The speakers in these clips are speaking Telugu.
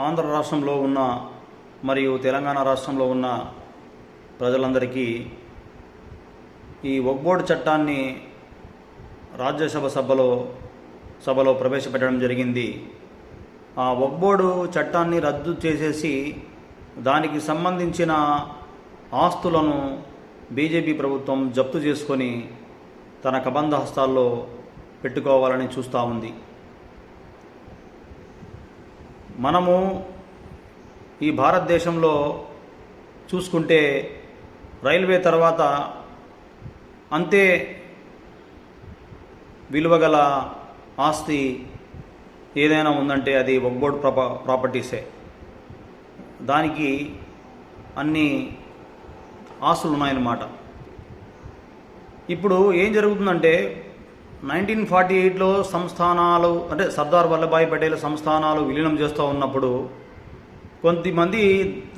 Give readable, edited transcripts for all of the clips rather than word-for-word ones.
ఆంధ్ర రాష్ట్రంలో ఉన్న మరియు తెలంగాణ రాష్ట్రంలో ఉన్న ప్రజలందరికీ ఈ వక్ఫ్ బోర్డు చట్టాన్ని రాజ్యసభ సభలో ప్రవేశపెట్టడం జరిగింది. ఆ వక్ఫ్ బోర్డు చట్టాన్ని రద్దు చేసేసి దానికి సంబంధించిన ఆస్తులను బీజేపీ ప్రభుత్వం జప్తు చేసుకొని తన కబంధ హస్తాల్లో పెట్టుకోవాలని చూస్తూ ఉంది. మనము ఈ భారతదేశంలో చూసుకుంటే రైల్వే తర్వాత అంతే విలువగల ఆస్తి ఏదైనా ఉందంటే అది వక్ఫ్ బోర్డు ప్రాపర్టీసే. దానికి అన్ని ఆస్తులు ఉన్నాయన్నమాట. ఇప్పుడు ఏం జరుగుతుందంటే 1948లో సంస్థానాలు అంటే సర్దార్ వల్లభాయ్ పటేల్ సంస్థానాలు విలీనం చేస్తూ ఉన్నప్పుడు కొంతమంది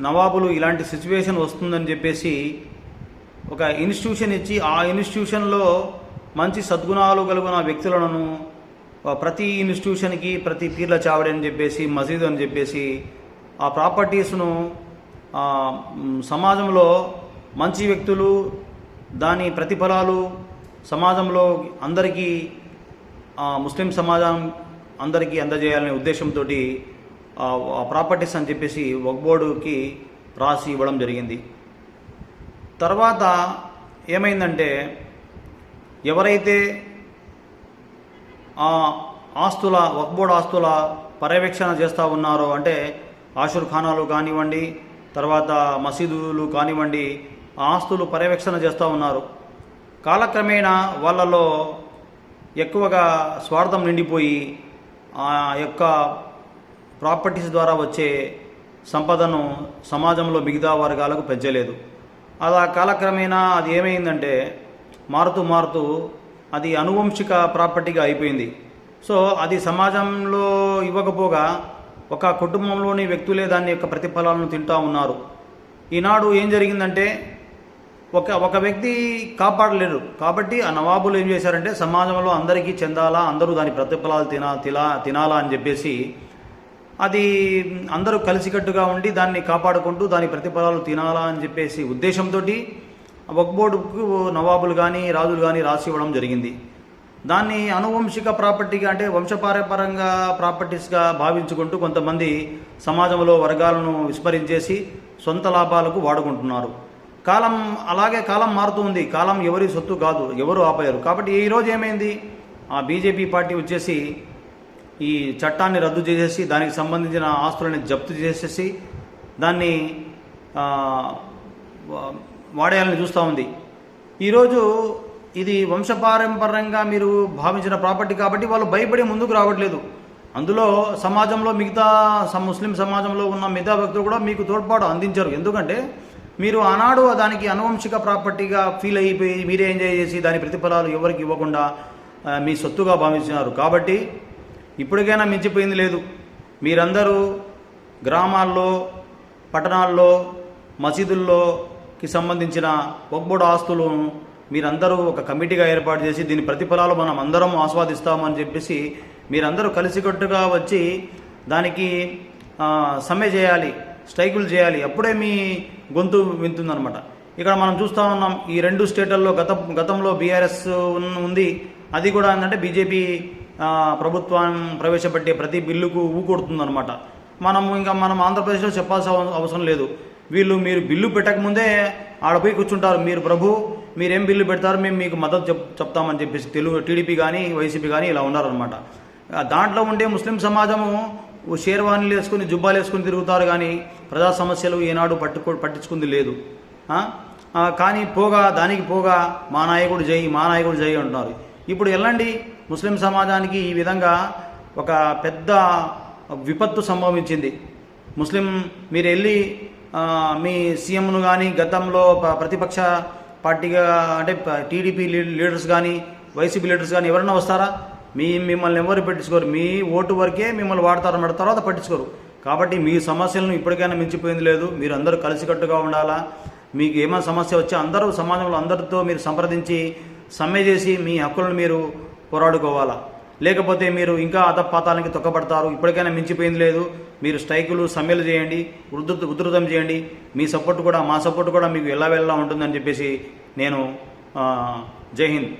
నవాబులు ఇలాంటి సిచ్యువేషన్ వస్తుందని చెప్పేసి ఒక ఇన్స్టిట్యూషన్ ఇచ్చి ఆ ఇన్స్టిట్యూషన్లో మంచి సద్గుణాలు కలిగిన వ్యక్తులను ప్రతి ఇన్స్టిట్యూషన్కి ప్రతి పీర్ల చావడి అని చెప్పేసి మసీదు అని చెప్పేసి ఆ ప్రాపర్టీస్ను సమాజంలో మంచి వ్యక్తులు దాని ప్రతిఫలాలు సమాజంలో అందరికీ ముస్లిం సమాజం అందరికీ అందజేయాలనే ఉద్దేశంతో ఆ ప్రాపర్టీస్ అని చెప్పేసి వక్ఫ్ బోర్డుకి రాసి ఇవ్వడం జరిగింది. తర్వాత ఏమైందంటే ఎవరైతే ఆ ఆస్తుల వక్ఫ్ బోర్డు ఆస్తుల పర్యవేక్షణ చేస్తూ ఉన్నారో అంటే ఆషుర్ ఖానాలు కానివ్వండి, తర్వాత మసీదులు కానివ్వండి, ఆ ఆస్తులు పర్యవేక్షణ చేస్తూ ఉన్నారు. కాలక్రమేణా వాళ్ళలో ఎక్కువగా స్వార్థం నిండిపోయి ఆ యొక్క ప్రాపర్టీస్ ద్వారా వచ్చే సంపదను సమాజంలో మిగతా వర్గాలకు పెంచలేదు. అలా కాలక్రమేణా అది ఏమైందంటే మారుతూ అది అనువంశిక ప్రాపర్టీగా అయిపోయింది. సో అది సమాజంలో ఇవ్వకపోగా ఒక కుటుంబంలోని వ్యక్తులే దాని యొక్క ప్రతిఫలాలను తింటూ ఉన్నారు. ఈనాడు ఏం జరిగిందంటే ఒక వ్యక్తి కాపాడలేరు కాబట్టి ఆ నవాబులు ఏం చేశారంటే సమాజంలో అందరికీ చెందాలా, అందరూ దాని ప్రతిఫలాలు తినాలా అని చెప్పేసి అది అందరూ కలిసికట్టుగా ఉండి దాన్ని కాపాడుకుంటూ దాని ప్రతిఫలాలు తినాలా అని చెప్పేసి ఉద్దేశంతో వక్ఫ్ బోర్డుకు నవాబులు కానీ రాజులు కానీ రాసి ఇవ్వడం జరిగింది. దాన్ని అనువంశిక ప్రాపర్టీగా అంటే వంశపారంపరంగా ప్రాపర్టీస్గా భావించుకుంటూ కొంతమంది సమాజంలో వర్గాలను విస్మరించేసి సొంత లాభాలకు వాడుకుంటున్నారు. కాలం మారుతూ ఉంది. కాలం ఎవరి సొత్తు కాదు, ఎవరు ఆపలేరు. కాబట్టి ఈరోజు ఏమైంది, ఆ బీజేపీ పార్టీ వచ్చేసి ఈ చట్టాన్ని రద్దు చేసేసి దానికి సంబంధించిన ఆస్తులని జప్తు చేసేసి దాన్ని వాడేయాలని చూస్తూ ఉంది. ఈరోజు ఇది వంశపారంపర్యంగా మీరు భావించిన ప్రాపర్టీ కాబట్టి వాళ్ళు భయపడి ముందుకు రావట్లేదు. అందులో సమాజంలో మిగతా ముస్లిం సమాజంలో ఉన్న మిగతా వ్యక్తులు కూడా మీకు తోడ్పాటు అందించారు. ఎందుకంటే మీరు ఆనాడు దానికి అనువంశిక ప్రాపర్టీగా ఫీల్ అయిపోయి మీరే ఎంజాయ్ చేసి దాని ప్రతిఫలాలు ఎవరికి ఇవ్వకుండా మీ సొత్తుగా భావించినారు. కాబట్టి ఇప్పటికైనా మించిపోయింది లేదు. మీరందరూ గ్రామాల్లో, పట్టణాల్లో, మసీదుల్లోకి సంబంధించిన వక్ఫ్ బోర్డు ఆస్తులను మీరందరూ ఒక కమిటీగా ఏర్పాటు చేసి దీని ప్రతిఫలాలు మనం అందరం ఆస్వాదిస్తామని చెప్పేసి మీరందరూ కలిసికట్టుగా వచ్చి దానికి సమ్మె చేయాలి, స్ట్రైకులు చేయాలి. అప్పుడే మీ గొంతు వింటుందన్నమాట. ఇక్కడ మనం చూస్తూ ఉన్నాం ఈ రెండు స్టేట్లలో గతంలో బీఆర్ఎస్ ఉంది. అది కూడా ఏంటంటే బీజేపీ ప్రభుత్వం ప్రవేశపెట్టే ప్రతి బిల్లుకు ఊకొడుతుందన్నమాట. మనం ఆంధ్రప్రదేశ్లో చెప్పాల్సిన అవసరం లేదు. మీరు బిల్లు పెట్టకముందే ఆడపోయి కూర్చుంటారు. మీరు ప్రభు మీరేం బిల్లు పెడతారు, మేము మీకు మద్దతు చెప్తామని చెప్పేసి టీడీపీ కానీ వైసీపీ కానీ ఇలా ఉన్నారనమాట. దాంట్లో ఉండే ముస్లిం సమాజము షేర్వానీలు వేసుకుని జుబ్బాలు వేసుకుని తిరుగుతారు కానీ ప్రజా సమస్యలు ఏనాడు పట్టించుకుంది లేదు. కానీ దానికి పోగా మా నాయకుడు జై అంటున్నారు. ఇప్పుడు వెళ్ళండి, ముస్లిం సమాజానికి ఈ విధంగా ఒక పెద్ద విపత్తు సంభవించింది. మీరు వెళ్ళి మీ సీఎంను కానీ గతంలో ప్రతిపక్ష పార్టీగా అంటే టీడీపీ లీడర్స్ కానీ వైసీపీ లీడర్స్ కానీ ఎవరైనా వస్తారా? మిమ్మల్ని ఎవరు పట్టించుకోరు. మీ ఓటు వరకే మిమ్మల్ని వాడతారన్నమాట, తర్వాత పట్టించుకోరు. కాబట్టి మీ సమస్యలను ఇప్పటికైనా మించిపోయింది లేదు. మీరు అందరూ కలిసికట్టుగా ఉండాలా. మీకు ఏమైనా సమస్య వచ్చి అందరూ సమాజంలో అందరితో మీరు సంప్రదించి సమ్మె చేసి మీ హక్కులను మీరు పోరాడుకోవాలా. లేకపోతే మీరు ఇంకా అధపాతాలకి తొక్కబడతారు. ఇప్పటికైనా మించిపోయింది లేదు. మీరు స్ట్రైకులు సమ్మెలు చేయండి, ఉధృతం చేయండి. మీ సపోర్ట్ కూడా, మా సపోర్ట్ కూడా మీకు వెళ్ళా ఉంటుందని చెప్పేసి నేను జై హింద్.